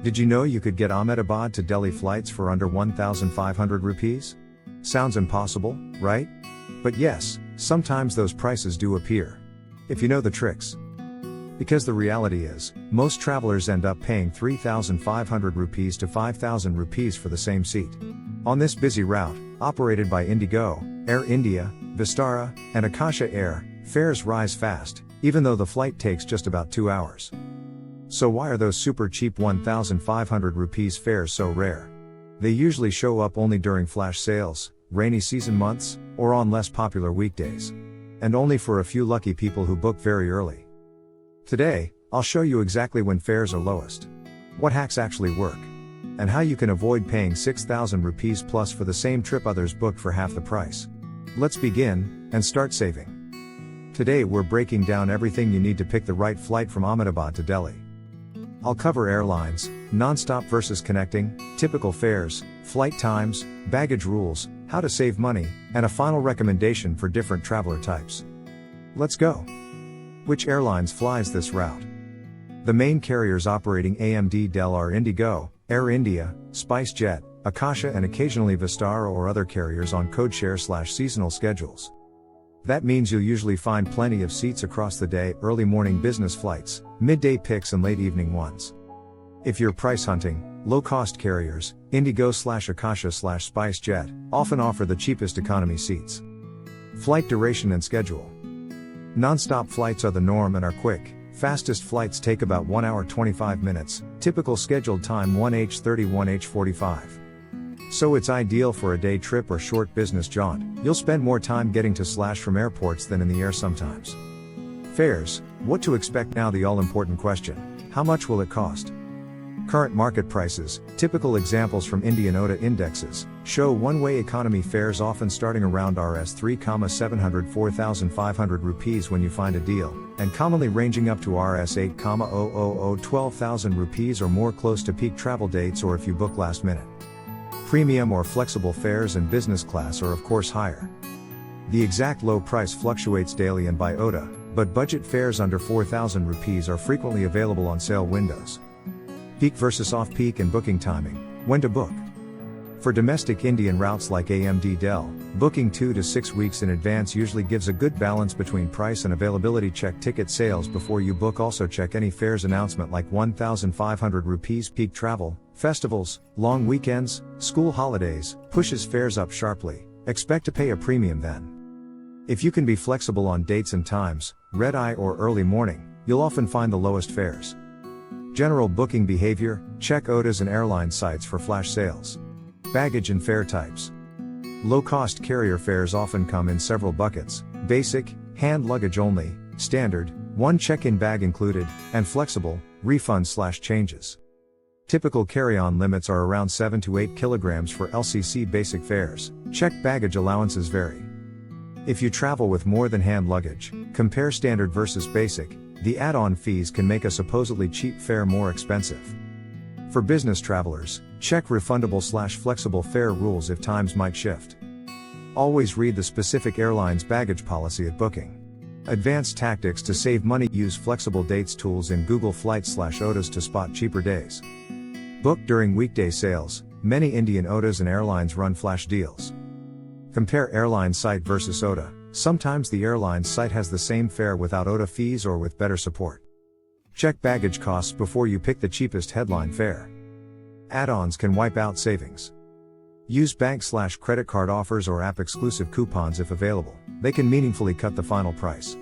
Did you know you could get Ahmedabad to Delhi flights for under 1,500 rupees? Sounds impossible, right? But yes, sometimes those prices do appear. If you know the tricks. Because the reality is, most travelers end up paying 3,500 rupees to 5,000 rupees for the same seat. On this busy route, operated by IndiGo, Air India, Vistara, and Akasa Air, fares rise fast, even though the flight takes just about 2 hours. So why are those super cheap 1,500 rupees fares so rare? They usually show up only during flash sales, rainy season months, or on less popular weekdays. And only for a few lucky people who book very early. Today, I'll show you exactly when fares are lowest, what hacks actually work, and how you can avoid paying 6,000 rupees plus for the same trip others booked for half the price. Let's begin, and start saving. Today we're breaking down everything you need to pick the right flight from Ahmedabad to Delhi. I'll cover airlines, non-stop versus connecting, typical fares, flight times, baggage rules, how to save money, and a final recommendation for different traveler types. Let's go. Which airlines flies this route? The main carriers operating AMD Delhi are IndiGo, Air India, SpiceJet, Akasa and occasionally Vistara or other carriers on codeshare/seasonal schedules. That means you'll usually find plenty of seats across the day, early morning business flights, midday picks and late evening ones. If you're price hunting, low-cost carriers, IndiGo/Akasa/SpiceJet, often offer the cheapest economy seats. Flight duration and schedule. Non-stop flights are the norm and are quick. Fastest flights take about 1 hour 25 minutes, typical scheduled time 1h30 1h45. So it's ideal for a day trip or short business jaunt. You'll spend more time getting to / from airports than in the air sometimes. Fares, what to expect now? The all-important question, how much will it cost? Current market prices, typical examples from Indian OTA indexes, show one-way economy fares often starting around Rs 3,700 4,500 rupees when you find a deal, and commonly ranging up to Rs 8,000 12,000 rupees or more close to peak travel dates or if you book last minute. Premium or flexible fares and business class are of course higher. The exact low price fluctuates daily and by OTA, but budget fares under 4,000 rupees are frequently available on sale windows. Peak versus off-peak and booking timing, when to book. For domestic Indian routes like AMD Delhi, booking 2 to 6 weeks in advance usually gives a good balance between price and availability. Check ticket sales before you book. Also check any fares announcement like 1,500 rupees peak travel, festivals, long weekends, school holidays, pushes fares up sharply. Expect to pay a premium then. If you can be flexible on dates and times, red eye or early morning, you'll often find the lowest fares. General booking behavior, check OTAs and airline sites for flash sales. Baggage and fare types. Low-cost carrier fares often come in several buckets: basic, hand luggage only, standard, one check-in bag included, and flexible, refund/changes. Typical carry-on limits are around 7 to 8 kilograms for LCC basic fares. Check baggage allowances vary. If you travel with more than hand luggage, compare standard versus basic. The add-on fees can make a supposedly cheap fare more expensive. For business travelers, check refundable/flexible fare rules if times might shift. Always read the specific airline's baggage policy at booking. Advanced tactics to save money: use flexible dates tools in Google Flights/OTAs to spot cheaper days. Book during weekday sales. Many Indian OTAs and airlines run flash deals. Compare airline site versus OTA. Sometimes the airline's site has the same fare without OTA fees or with better support. Check baggage costs before you pick the cheapest headline fare. Add-ons can wipe out savings. Use bank/credit card offers or app-exclusive coupons if available. They can meaningfully cut the final price.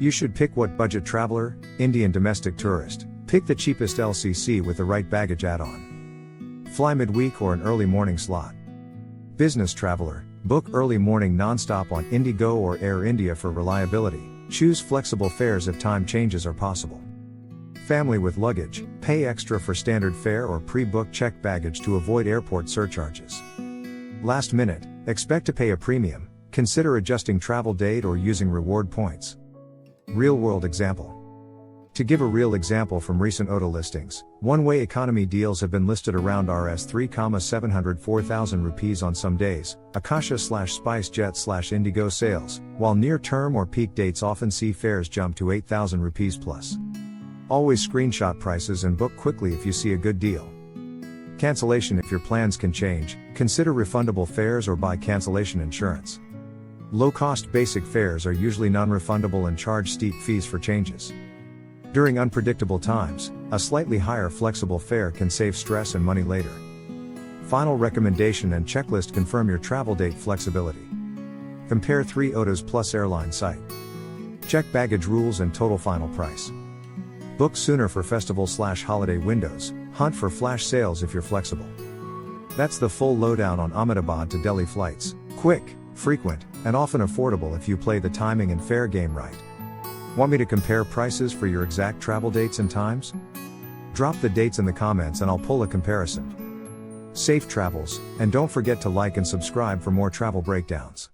You should pick what budget traveler, Indian domestic tourist. Pick the cheapest LCC with the right baggage add-on. Fly midweek or an early morning slot. Business traveler, book early morning non-stop on IndiGo or Air India for reliability. Choose flexible fares if time changes are possible. Family with luggage, pay extra for standard fare or pre-book. Check baggage to avoid airport surcharges. Last minute, expect to pay a premium. Consider adjusting travel date or using reward points. Real-world example. To give a real example from recent OTA listings, one-way economy deals have been listed around Rs 3,700 4,000 rupees on some days, Akasa/SpiceJet/IndiGo sales, while near-term or peak dates often see fares jump to 8,000 rupees plus. Always screenshot prices and book quickly if you see a good deal. Cancellation. If your plans can change, consider refundable fares or buy cancellation insurance. Low-cost basic fares are usually non-refundable and charge steep fees for changes. During unpredictable times, a slightly higher flexible fare can save stress and money later. Final recommendation and checklist. Confirm your travel date flexibility. Compare 3 OTAs plus airline site. Check baggage rules and total final price. Book sooner for festival/holiday windows, hunt for flash sales if you're flexible. That's the full lowdown on Ahmedabad to Delhi flights. Quick, frequent, and often affordable if you play the timing and fare game right. Want me to compare prices for your exact travel dates and times? Drop the dates in the comments and I'll pull a comparison. Safe travels, and don't forget to like and subscribe for more travel breakdowns.